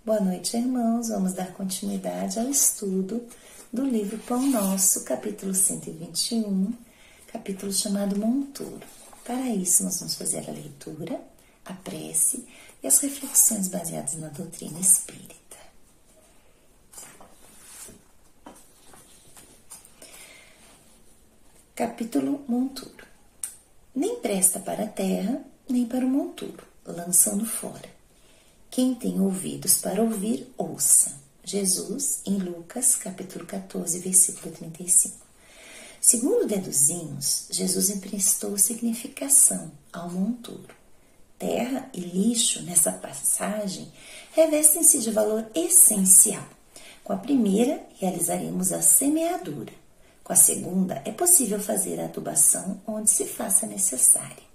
Boa noite, irmãos. Vamos dar continuidade ao estudo do livro Pão Nosso, capítulo 121, capítulo chamado Monturo. Para isso, nós vamos fazer a leitura, a prece e as reflexões baseadas na doutrina espírita. Capítulo Monturo. Nem presta para a terra, nem para o monturo, lançam-no fora. Quem tem ouvidos para ouvir, ouça. Jesus, em Lucas, capítulo 14, versículo 35. Segundo deduzimos, Jesus emprestou significação ao monturo. Terra e lixo, nessa passagem, revestem-se de valor essencial. Com a primeira, realizaremos a semeadura. Com a segunda, é possível fazer a adubação onde se faça necessária.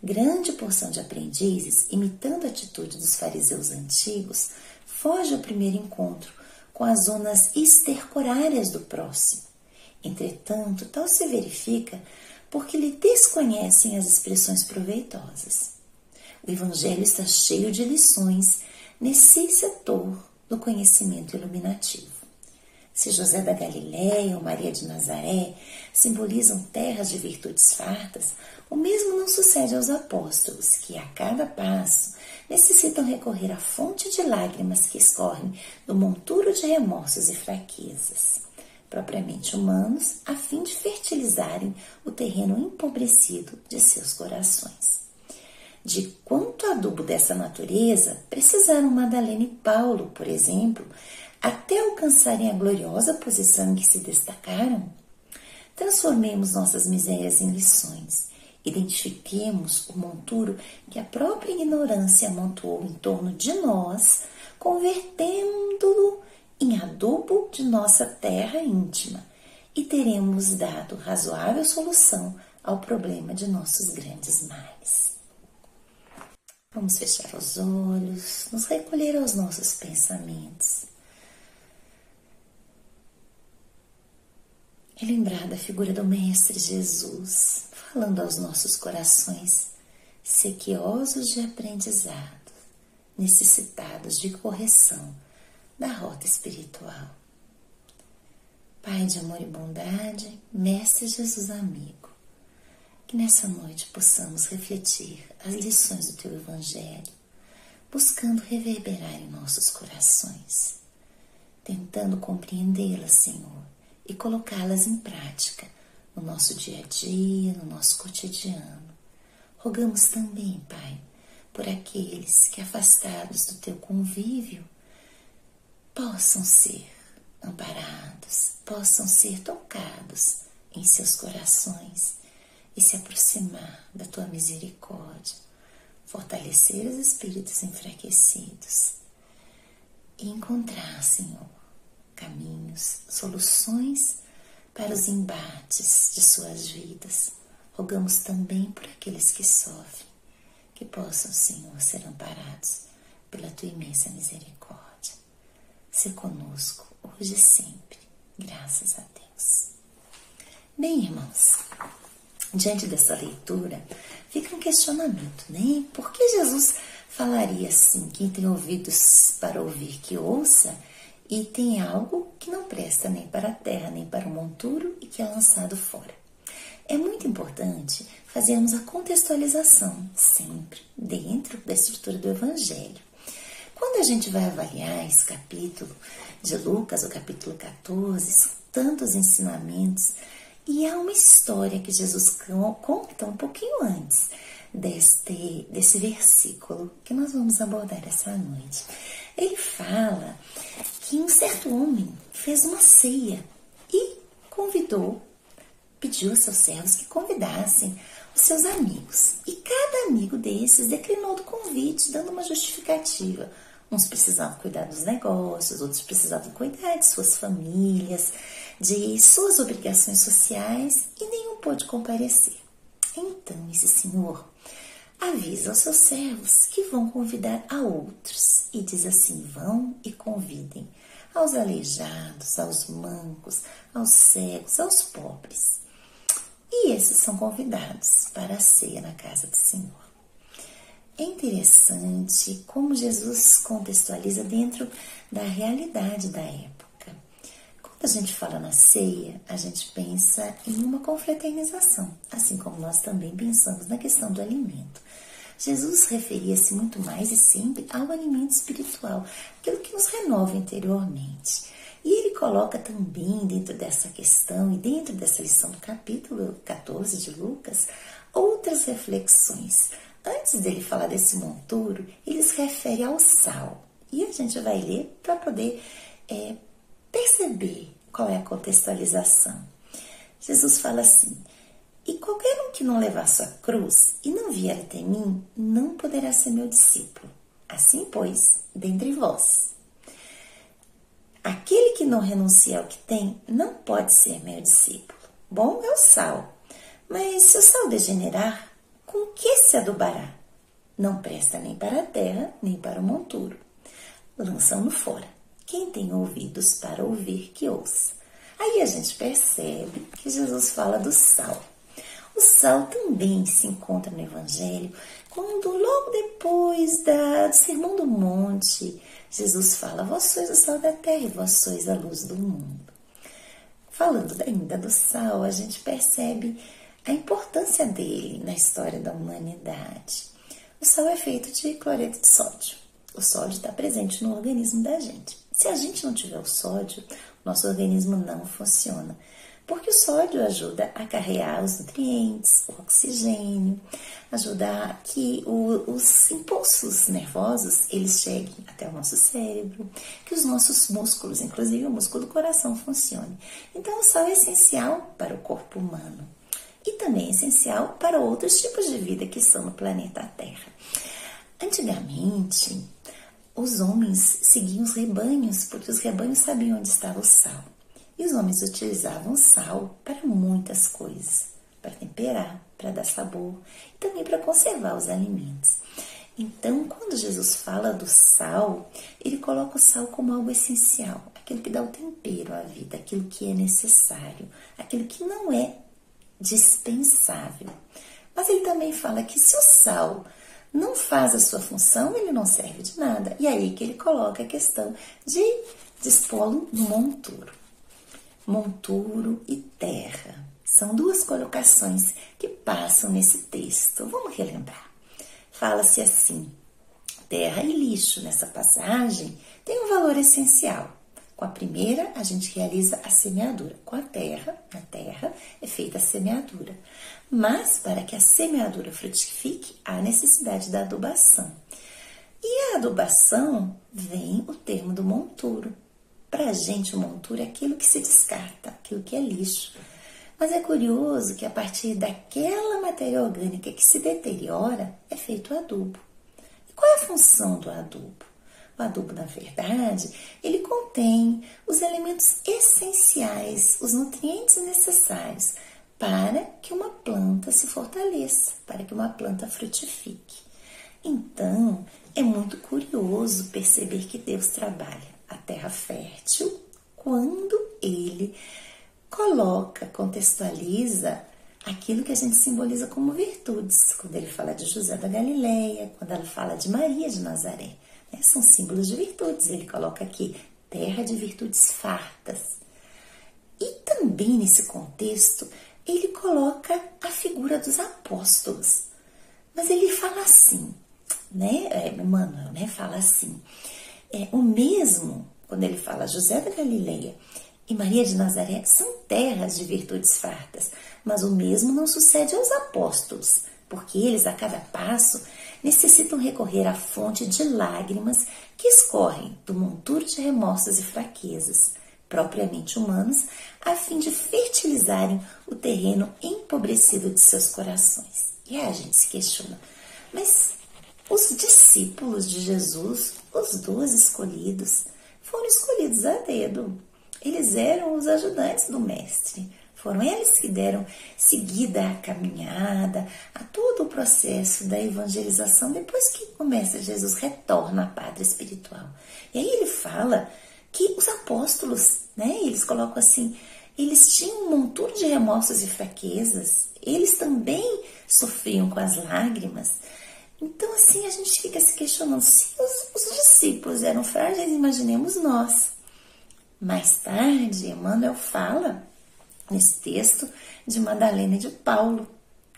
Grande porção de aprendizes, imitando a atitude dos fariseus antigos, foge ao primeiro encontro com as zonas estercorárias do próximo. Entretanto, tal se verifica porque lhe desconhecem as expressões proveitosas. O Evangelho está cheio de lições nesse setor do conhecimento iluminativo. Se José da Galiléia ou Maria de Nazaré simbolizam terras de virtudes fartas, o mesmo não sucede aos apóstolos, que a cada passo necessitam recorrer à fonte de lágrimas que escorrem do monturo de remorsos e fraquezas, propriamente humanos, a fim de fertilizarem o terreno empobrecido de seus corações. De quanto adubo dessa natureza precisaram Madalena e Paulo, por exemplo, até alcançarem a gloriosa posição em que se destacaram? Transformemos nossas misérias em lições. Identifiquemos o monturo que a própria ignorância amontoou em torno de nós, convertendo-o em adubo de nossa terra íntima, e teremos dado razoável solução ao problema de nossos grandes males. Vamos fechar os olhos, nos recolher aos nossos pensamentos. E lembrar da figura do Mestre Jesus, falando aos nossos corações, sequiosos de aprendizado, necessitados de correção da rota espiritual. Pai de amor e bondade, Mestre Jesus amigo, que nessa noite possamos refletir as lições do Teu Evangelho, buscando reverberar em nossos corações, tentando compreendê-las, Senhor, e colocá-las em prática no nosso dia a dia, no nosso cotidiano. Rogamos também, Pai, por aqueles que, afastados do Teu convívio, possam ser amparados, possam ser tocados em seus corações e se aproximar da Tua misericórdia, fortalecer os espíritos enfraquecidos e encontrar, Senhor, caminhos, soluções para os embates de suas vidas. Rogamos também por aqueles que sofrem, que possam, Senhor, ser amparados pela Tua imensa misericórdia. Se conosco, hoje e sempre, graças a Deus. Bem, irmãos, diante dessa leitura, fica um questionamento, né? Por que Jesus falaria assim, quem tem ouvidos para ouvir que ouça, e tem algo que não presta nem para a terra, nem para o monturo e que é lançado fora? É muito importante fazermos a contextualização sempre dentro da estrutura do Evangelho. Quando a gente vai avaliar esse capítulo de Lucas, o capítulo 14, são tantos ensinamentos e há uma história que Jesus conta um pouquinho antes desse versículo que nós vamos abordar essa noite. Ele fala que um certo homem fez uma ceia e pediu aos seus servos que convidassem os seus amigos. E cada amigo desses declinou do convite, dando uma justificativa. Uns precisavam cuidar dos negócios, outros precisavam cuidar de suas famílias, de suas obrigações sociais, e nenhum pôde comparecer. Então esse senhor avisa aos seus servos que vão convidar a outros e diz assim: vão e convidem aos aleijados, aos mancos, aos cegos, aos pobres. E esses são convidados para a ceia na casa do Senhor. É interessante como Jesus contextualiza dentro da realidade da época. Quando a gente fala na ceia, a gente pensa em uma confraternização, assim como nós também pensamos na questão do alimento. Jesus referia-se muito mais e sempre ao alimento espiritual, aquilo que nos renova interiormente. E ele coloca também dentro dessa questão e dentro dessa lição do capítulo 14 de Lucas, outras reflexões. Antes dele falar desse monturo, ele se refere ao sal. E a gente vai ler para poder perceber qual é a contextualização. Jesus fala assim: e qualquer um que não levar sua cruz e não vier até mim, não poderá ser meu discípulo. Assim, pois, dentre vós, aquele que não renuncia ao que tem, não pode ser meu discípulo. Bom é o sal, mas se o sal degenerar, com que se adubará? Não presta nem para a terra, nem para o monturo. Lançam-no fora. Quem tem ouvidos para ouvir, que ouça. Aí a gente percebe que Jesus fala do sal. O sal também se encontra no Evangelho, quando logo depois do Sermão do Monte, Jesus fala: vós sois o sal da terra e vós sois a luz do mundo. Falando ainda do sal, a gente percebe a importância dele na história da humanidade. O sal é feito de cloreto de sódio. O sódio está presente no organismo da gente. Se a gente não tiver o sódio, nosso organismo não funciona, porque o sódio ajuda a carregar os nutrientes, o oxigênio, ajuda a que os impulsos nervosos eles cheguem até o nosso cérebro, que os nossos músculos, inclusive o músculo do coração, funcionem. Então o sal é essencial para o corpo humano e também é essencial para outros tipos de vida que estão no planeta Terra. Antigamente, os homens seguiam os rebanhos, porque os rebanhos sabiam onde estava o sal. E os homens utilizavam sal para muitas coisas, para temperar, para dar sabor e também para conservar os alimentos. Então, quando Jesus fala do sal, ele coloca o sal como algo essencial, aquilo que dá o tempero à vida, aquilo que é necessário, aquilo que não é dispensável. Mas ele também fala que se o sal não faz a sua função, ele não serve de nada. E aí que ele coloca a questão de dispô-lo no monturo. Monturo e terra. São duas colocações que passam nesse texto. Vamos relembrar. Fala-se assim: terra e lixo nessa passagem tem um valor essencial. Com a primeira, a gente realiza a semeadura. Com a terra, na terra, é feita a semeadura. Mas, para que a semeadura frutifique, há necessidade da adubação. E a adubação vem o termo do monturo. Para a gente, o monturo é aquilo que se descarta, aquilo que é lixo. Mas é curioso que a partir daquela matéria orgânica que se deteriora, é feito o adubo. E qual é a função do adubo? O adubo, na verdade, ele contém os elementos essenciais, os nutrientes necessários para que uma planta se fortaleça, para que uma planta frutifique. Então, é muito curioso perceber que Deus trabalha a terra fértil quando ele coloca, contextualiza aquilo que a gente simboliza como virtudes. Quando ele fala de José da Galileia, quando ela fala de Maria de Nazaré, né? São símbolos de virtudes. Ele coloca aqui terra de virtudes fartas. E também nesse contexto, ele coloca a figura dos apóstolos. Mas ele fala assim, né? Emmanuel, né? Fala assim. O mesmo, quando ele fala José da Galileia e Maria de Nazaré, são terras de virtudes fartas, mas o mesmo não sucede aos apóstolos, porque eles, a cada passo, necessitam recorrer à fonte de lágrimas que escorrem do monturo de remorsos e fraquezas, propriamente humanos, a fim de fertilizarem o terreno empobrecido de seus corações. E aí a gente se questiona, mas os discípulos de Jesus, os 12 escolhidos, foram escolhidos a dedo. Eles eram os ajudantes do mestre. Foram eles que deram seguida à caminhada, a todo o processo da evangelização, depois que o mestre Jesus retorna à pátria espiritual. E aí ele fala que os apóstolos, né, eles colocam assim, eles tinham um monturo de remorsos e fraquezas, eles também sofriam com as lágrimas, Então, assim, a gente fica se questionando, se os discípulos eram frágeis, imaginemos nós. Mais tarde, Emmanuel fala, nesse texto, de Madalena e de Paulo,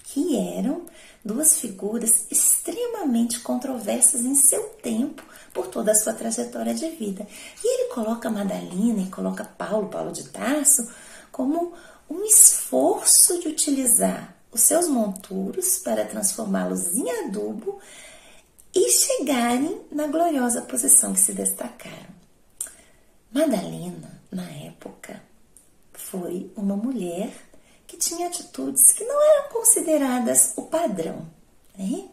que eram duas figuras extremamente controversas em seu tempo, por toda a sua trajetória de vida. E ele coloca Madalena e coloca Paulo de Tarso, como um esforço de utilizar os seus monturos para transformá-los em adubo e chegarem na gloriosa posição que se destacaram. Madalena, na época, foi uma mulher que tinha atitudes que não eram consideradas o padrão, né?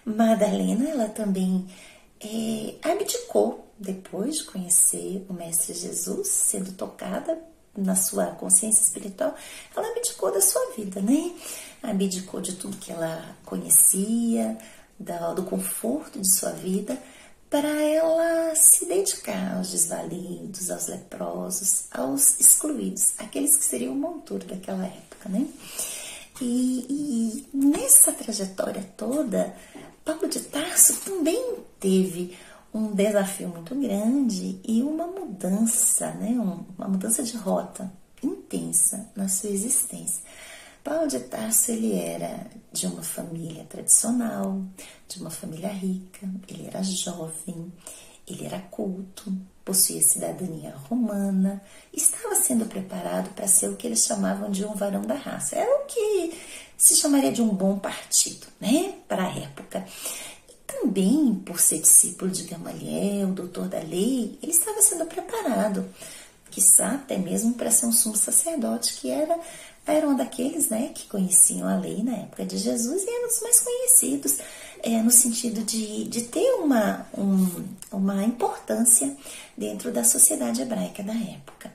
Madalena, ela também abdicou, depois de conhecer o Mestre Jesus, sendo tocada na sua consciência espiritual, ela abdicou da sua vida, né? Abdicou de tudo que ela conhecia, do conforto de sua vida, para ela se dedicar aos desvalidos, aos leprosos, aos excluídos, aqueles que seriam o monturo daquela época, né? E nessa trajetória toda, Paulo de Tarso também teve um desafio muito grande e uma mudança, né? Uma mudança de rota intensa na sua existência. Paulo de Tarso, ele era de uma família tradicional, de uma família rica, ele era jovem, ele era culto, possuía cidadania romana, estava sendo preparado para ser o que eles chamavam de um varão da raça. Era o que se chamaria de um bom partido, né, para a época. E também, por ser discípulo de Gamaliel, doutor da lei, ele estava sendo preparado, quiçá até mesmo para ser um sumo sacerdote, que era um daqueles, né, que conheciam a lei na época de Jesus e eram os mais conhecidos, no sentido de ter uma importância dentro da sociedade hebraica da época.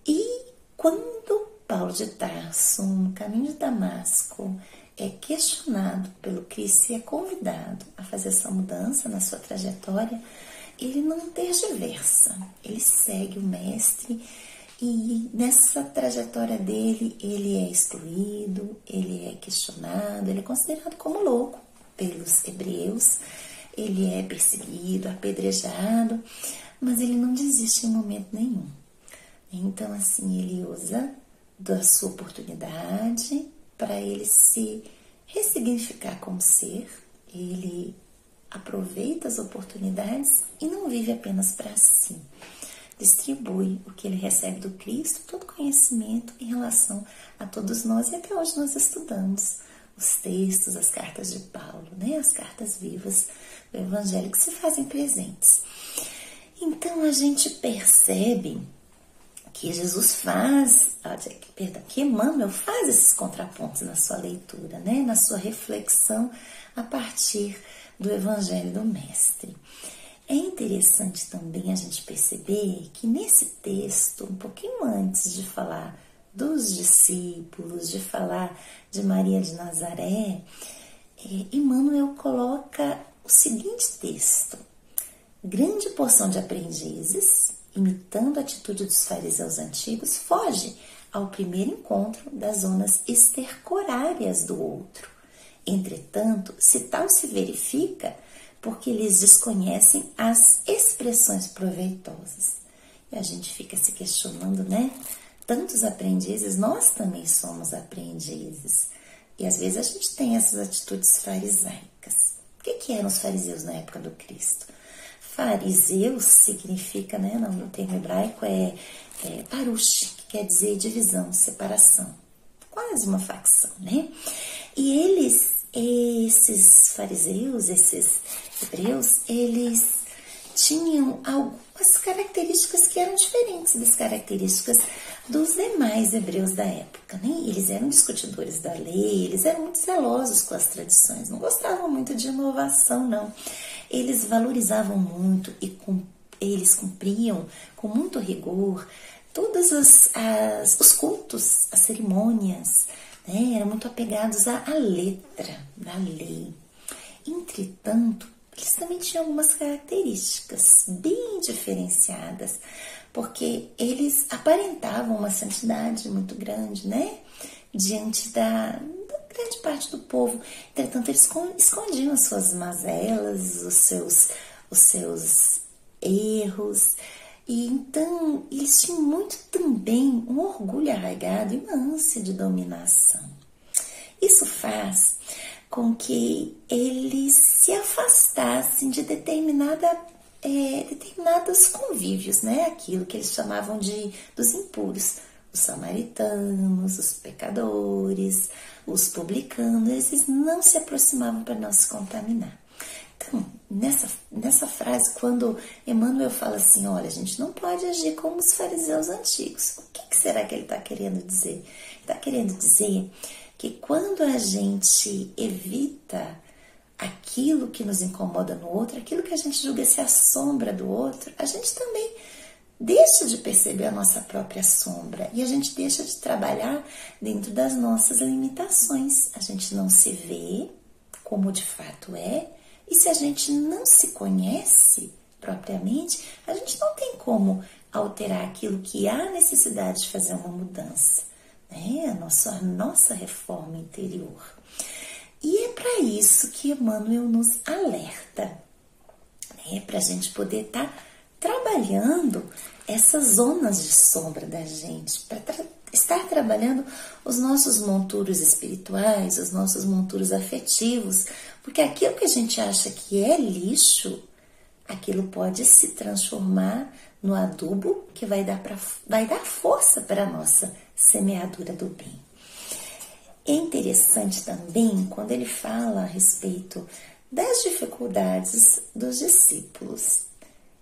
E quando Paulo de Tarso, no caminho de Damasco, é questionado pelo Cristo e é convidado a fazer essa mudança na sua trajetória, ele não tergiversa, ele segue o Mestre. E nessa trajetória dele, ele é excluído, ele é questionado, ele é considerado como louco pelos hebreus, ele é perseguido, apedrejado, mas ele não desiste em momento nenhum. Então, assim, ele usa da sua oportunidade para ele se ressignificar como ser, ele aproveita as oportunidades e não vive apenas para si. Distribui o que ele recebe do Cristo, todo conhecimento em relação a todos nós, e até hoje nós estudamos os textos, as cartas de Paulo, né? As cartas vivas do Evangelho que se fazem presentes. Então a gente percebe que Jesus que Emmanuel faz esses contrapontos na sua leitura, né? Na sua reflexão a partir do Evangelho do Mestre. É interessante também a gente perceber que nesse texto, um pouquinho antes de falar dos discípulos, de falar de Maria de Nazaré, Emmanuel coloca o seguinte texto: grande porção de aprendizes, imitando a atitude dos fariseus antigos, foge ao primeiro encontro das zonas estercorárias do outro. Entretanto, se tal se verifica, porque eles desconhecem as expressões proveitosas. E a gente fica se questionando, né? Tantos aprendizes, nós também somos aprendizes. E às vezes a gente tem essas atitudes farisaicas. O que eram os fariseus na época do Cristo? Fariseus significa, né, no termo hebraico, parush, que quer dizer divisão, separação. Quase uma facção, né? E esses fariseus, esses hebreus, eles tinham algumas características que eram diferentes das características dos demais hebreus da época, né? Eles eram discutidores da lei, eles eram muito zelosos com as tradições, não gostavam muito de inovação, não. Eles valorizavam muito e eles cumpriam com muito rigor todos os cultos, as cerimônias, né? Eram muito apegados à letra da lei. Entretanto, eles também tinham algumas características bem diferenciadas, porque eles aparentavam uma santidade muito grande, né? Diante grande parte do povo. Entretanto, eles escondiam as suas mazelas, os seus erros. E então, eles tinham muito também um orgulho arraigado e uma ânsia de dominação. Isso faz com que eles se afastassem de determinados convívios, né? Aquilo que eles chamavam dos impuros. Os samaritanos, os pecadores, os publicanos, eles não se aproximavam para não se contaminar. Então, nessa frase, quando Emmanuel fala assim, olha, a gente não pode agir como os fariseus antigos. O que será que ele está querendo dizer? Ele está querendo dizer que quando a gente evita aquilo que nos incomoda no outro, aquilo que a gente julga ser a sombra do outro, a gente também deixa de perceber a nossa própria sombra e a gente deixa de trabalhar dentro das nossas limitações. A gente não se vê como de fato é, e se a gente não se conhece propriamente, a gente não tem como alterar aquilo que há necessidade de fazer uma mudança, né? A nossa reforma interior. E é para isso que Emmanuel nos alerta, né? Para a gente poder estar trabalhando essas zonas de sombra da gente, para estar trabalhando os nossos monturos espirituais, os nossos monturos afetivos, porque aquilo que a gente acha que é lixo, aquilo pode se transformar no adubo que vai dar força para a nossa semeadura do bem. É interessante também quando ele fala a respeito das dificuldades dos discípulos.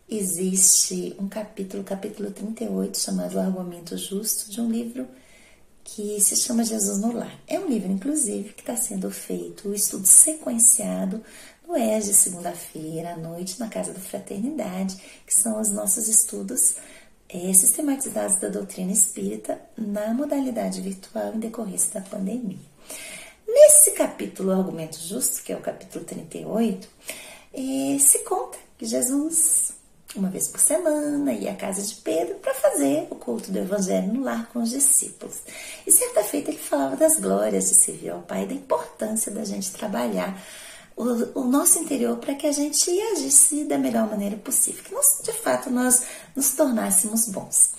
Existe um capítulo 38, chamado O Argumento Justo, de um livro que se chama Jesus no Lar. É um livro, inclusive, que está sendo feito o estudo sequenciado no ES de segunda-feira à noite, na Casa da Fraternidade, que são os nossos estudos sistematizados da doutrina espírita na modalidade virtual em decorrência da pandemia. Nesse capítulo, O Argumento Justo, que é o capítulo 38, se conta que Jesus, uma vez por semana, ia à casa de Pedro para fazer o culto do Evangelho no lar com os discípulos. E certa feita ele falava das glórias de servir ao Pai, da importância da gente trabalhar o nosso interior para que a gente agisse da melhor maneira possível, que nós, de fato, nós nos tornássemos bons.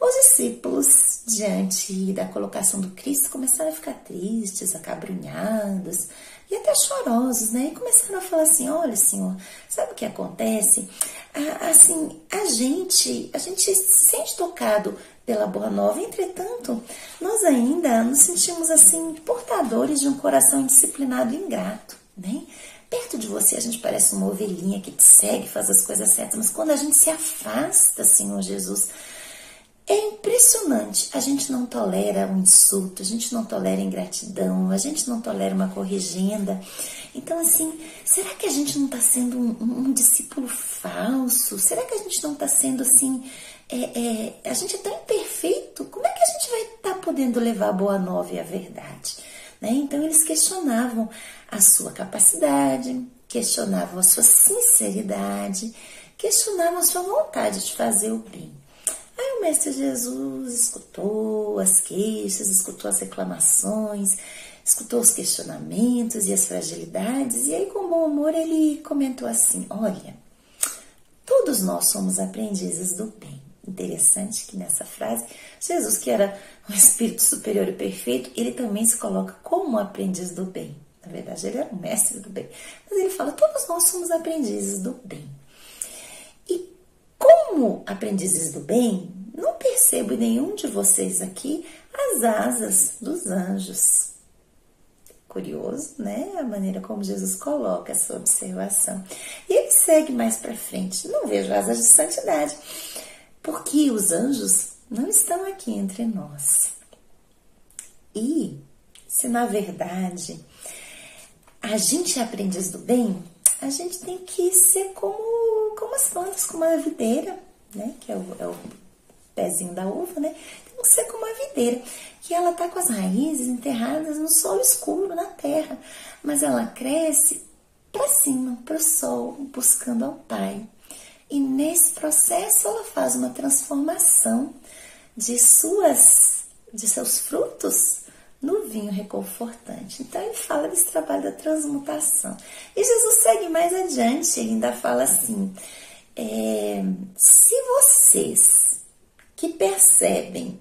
Os discípulos, diante da colocação do Cristo, começaram a ficar tristes, acabrunhados e até chorosos, né? E começaram a falar assim, olha, Senhor, sabe o que acontece? A gente se sente tocado pela Boa Nova, entretanto, nós ainda nos sentimos assim, portadores de um coração indisciplinado e ingrato, né? Perto de você a gente parece uma ovelhinha que te segue, faz as coisas certas, mas quando a gente se afasta, Senhor Jesus, é impressionante, a gente não tolera um insulto, a gente não tolera ingratidão, a gente não tolera uma corrigenda. Então, assim, será que a gente não está sendo um discípulo falso? Será que a gente não está sendo assim, a gente é tão imperfeito, como é que a gente vai estar podendo levar a boa nova e a verdade? Né? Então, eles questionavam a sua capacidade, questionavam a sua sinceridade, questionavam a sua vontade de fazer o bem. Aí o Mestre Jesus escutou as queixas, escutou as reclamações, escutou os questionamentos e as fragilidades, e aí com bom humor ele comentou assim, olha, todos nós somos aprendizes do bem. Interessante que nessa frase, Jesus, que era um espírito superior e perfeito, ele também se coloca como aprendiz do bem. Na verdade, ele era um mestre do bem. Mas ele fala, todos nós somos aprendizes do bem. E como aprendizes do bem, não percebo em nenhum de vocês aqui as asas dos anjos. Curioso, né? A maneira como Jesus coloca essa observação. E ele segue mais para frente. Não vejo asas de santidade, porque os anjos não estão aqui entre nós. E se na verdade a gente é aprendiz do bem, a gente tem que ser como as plantas, como a videira, né? Que é o pezinho da uva, né? Tem que ser como a videira, que ela está com as raízes enterradas no solo escuro, na terra, mas ela cresce para cima, para o sol, buscando ao Pai. E nesse processo ela faz uma transformação de seus frutos no vinho reconfortante. Então ele fala desse trabalho da transmutação. E Jesus segue mais adiante, ele ainda fala assim, se vocês que percebem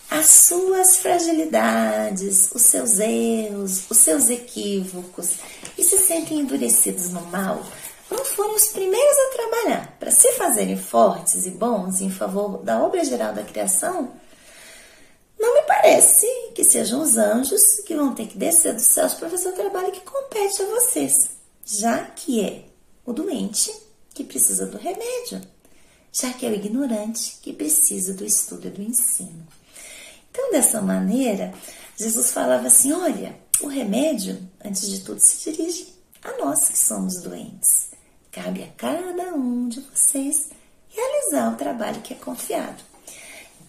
as suas fragilidades, os seus erros, os seus equívocos e se sentem endurecidos no mal, não forem os primeiros a trabalhar para se fazerem fortes e bons em favor da obra geral da criação, não me parece que sejam os anjos que vão ter que descer dos céus para fazer o trabalho que compete a vocês, já que é o doente que precisa do remédio, já que é o ignorante que precisa do estudo e do ensino. Então, dessa maneira, Jesus falava assim, olha, o remédio, antes de tudo, se dirige a nós que somos doentes. Cabe a cada um de vocês realizar o trabalho que é confiado.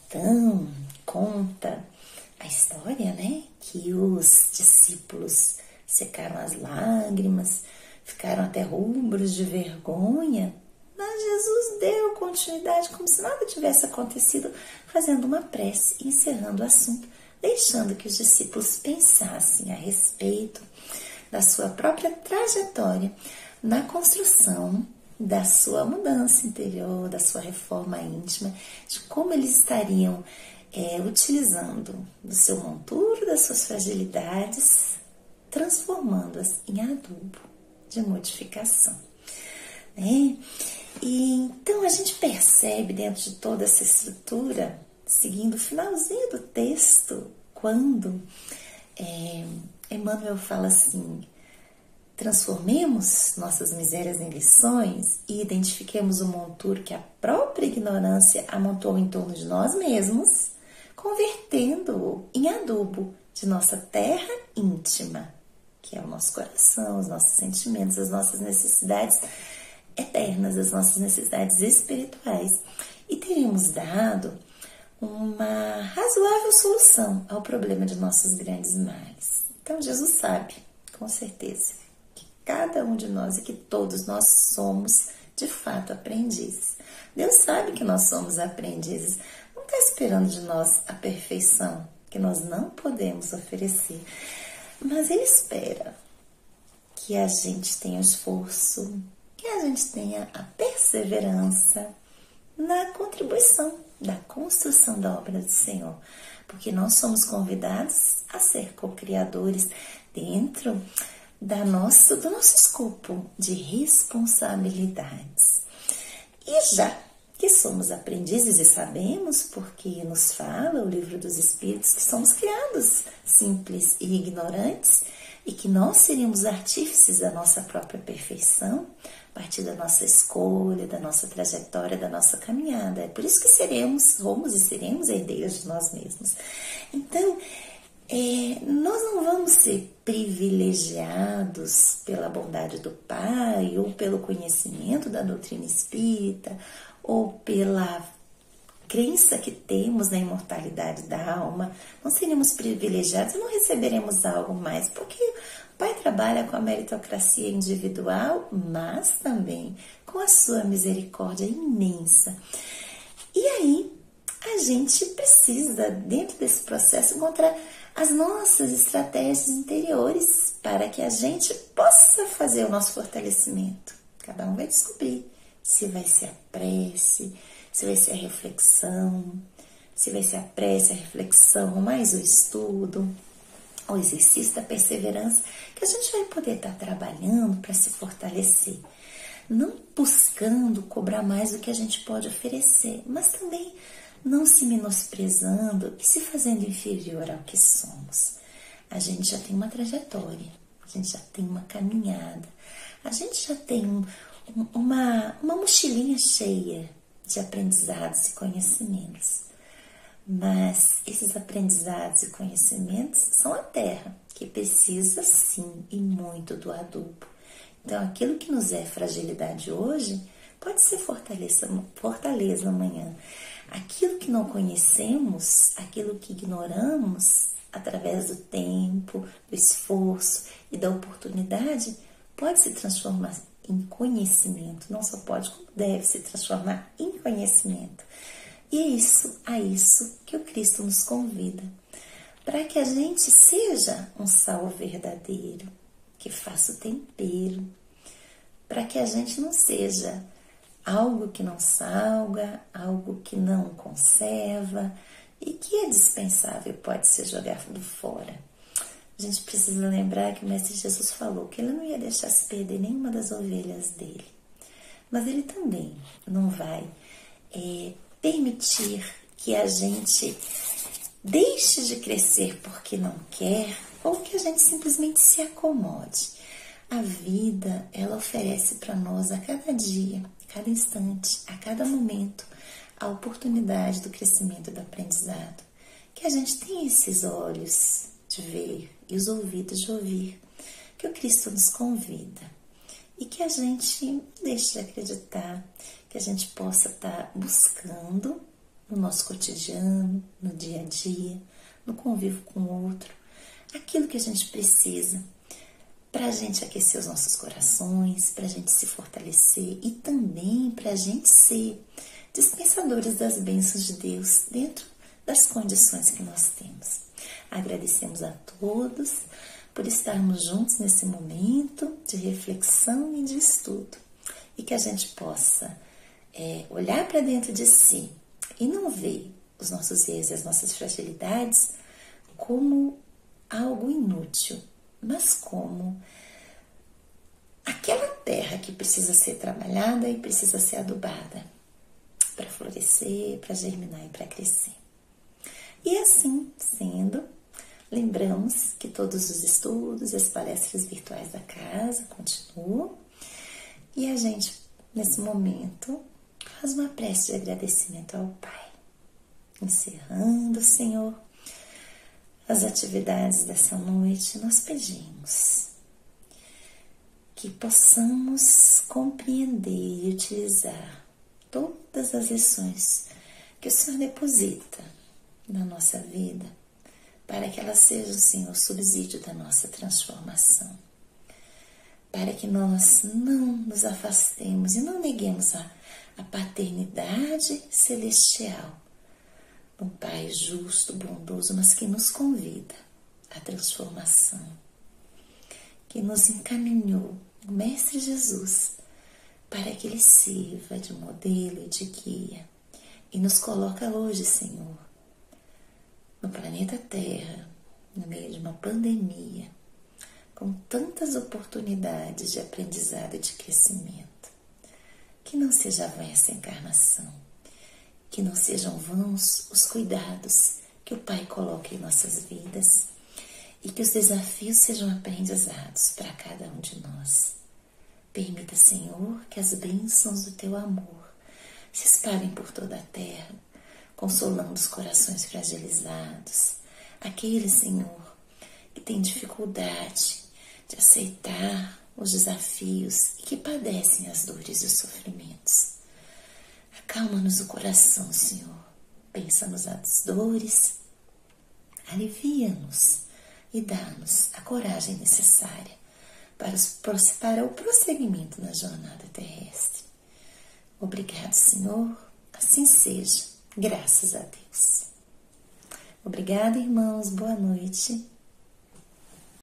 Então, conta a história, né, que os discípulos secaram as lágrimas, ficaram até rubros de vergonha, mas Jesus deu continuidade como se nada tivesse acontecido, fazendo uma prece e encerrando o assunto, deixando que os discípulos pensassem a respeito da sua própria trajetória na construção da sua mudança interior, da sua reforma íntima, de como eles estariam utilizando do seu monturo, das suas fragilidades, transformando-as em adubo de modificação. Né? E então a gente percebe dentro de toda essa estrutura, seguindo o finalzinho do texto, quando Emmanuel fala assim, transformemos nossas misérias em lições e identifiquemos o monturo que a própria ignorância amontou em torno de nós mesmos, convertendo-o em adubo de nossa terra íntima, que é o nosso coração, os nossos sentimentos, as nossas necessidades eternas, as nossas necessidades espirituais. E teríamos dado uma razoável solução ao problema de nossos grandes males. Então Jesus sabe, com certeza, que cada um de nós e que todos nós somos, de fato, aprendizes. Deus sabe que nós somos aprendizes. Não está esperando de nós a perfeição que nós não podemos oferecer. Mas Ele espera que a gente tenha esforço, que a gente tenha a perseverança na contribuição da construção da obra do Senhor. Porque nós somos convidados a ser co-criadores dentro do nosso escopo de responsabilidades. E já que somos aprendizes e sabemos, porque nos fala o Livro dos Espíritos, que somos criados simples e ignorantes e que nós seríamos artífices da nossa própria perfeição, a partir da nossa escolha, da nossa trajetória, da nossa caminhada. É por isso que somos e seremos herdeiros de nós mesmos. Então, nós não vamos ser privilegiados pela bondade do Pai, ou pelo conhecimento da doutrina espírita, ou pela crença que temos na imortalidade da alma. Não seremos privilegiados e não receberemos algo mais, porque o Pai trabalha com a meritocracia individual, mas também com a sua misericórdia imensa. E aí, a gente precisa, dentro desse processo, encontrar as nossas estratégias interiores para que a gente possa fazer o nosso fortalecimento. Cada um vai descobrir se vai ser a prece, se vai ser a reflexão, se vai ser a prece, a reflexão, mais o estudo, o exercício da perseverança, que a gente vai poder estar trabalhando para se fortalecer. Não buscando cobrar mais do que a gente pode oferecer, mas também não se menosprezando e se fazendo inferior ao que somos. A gente já tem uma trajetória, a gente já tem uma caminhada, a gente já tem uma mochilinha cheia de aprendizados e conhecimentos. Mas esses aprendizados e conhecimentos são a terra, que precisa sim e muito do adubo. Então aquilo que nos é fragilidade hoje pode ser fortaleza amanhã. Aquilo que não conhecemos, aquilo que ignoramos, através do tempo, do esforço e da oportunidade, pode se transformar em conhecimento. Não só pode, como deve se transformar em conhecimento. E é a isso que o Cristo nos convida. para que a gente seja um sal verdadeiro, que faça o tempero, para que a gente não seja algo que não salga, algo que não conserva e que é dispensável, pode ser jogado fora. A gente precisa lembrar que o Mestre Jesus falou que ele não ia deixar se perder nenhuma das ovelhas dele, mas ele também não vai permitir que a gente deixe de crescer porque não quer ou que a gente simplesmente se acomode. A vida, ela oferece para nós a cada dia, a cada instante, a cada momento, a oportunidade do crescimento e do aprendizado. Que a gente tenha esses olhos de ver e os ouvidos de ouvir, que o Cristo nos convida. E que a gente deixe de acreditar, que a gente possa estar buscando no nosso cotidiano, no dia a dia, no convívio com o outro, aquilo que a gente precisa para a gente aquecer os nossos corações, para a gente se fortalecer e também para a gente ser dispensadores das bênçãos de Deus dentro das condições que nós temos. Agradecemos a todos por estarmos juntos nesse momento de reflexão e de estudo e que a gente possa olhar para dentro de si e não ver os nossos erros e as nossas fragilidades como algo inútil, mas como aquela terra que precisa ser trabalhada e precisa ser adubada para florescer, para germinar e para crescer. E assim sendo, lembramos que todos os estudos e as palestras virtuais da casa continuam e a gente, nesse momento, faz uma prece de agradecimento ao Pai. Encerrando, Senhor, as atividades dessa noite, nós pedimos que possamos compreender e utilizar todas as lições que o Senhor deposita na nossa vida, para que elas sejam, Senhor, o subsídio da nossa transformação, para que nós não nos afastemos e não neguemos a paternidade celestial, um Pai justo, bondoso, mas que nos convida à transformação, que nos encaminhou o Mestre Jesus para que Ele sirva de modelo e de guia e nos coloca hoje, Senhor, no planeta Terra, no meio de uma pandemia, com tantas oportunidades de aprendizado e de crescimento. Que não seja vã essa encarnação, que não sejam vãos os cuidados que o Pai coloca em nossas vidas e que os desafios sejam aprendizados para cada um de nós. Permita, Senhor, que as bênçãos do Teu amor se espalhem por toda a terra, consolando os corações fragilizados, aqueles, Senhor, que têm dificuldade de aceitar os desafios e que padecem as dores e os sofrimentos. Acalma-nos o coração, Senhor. Pensa-nos as dores, alivia-nos e dá-nos a coragem necessária para o prosseguimento da jornada terrestre. Obrigado, Senhor. Assim seja. Graças a Deus. Obrigada, irmãos. Boa noite.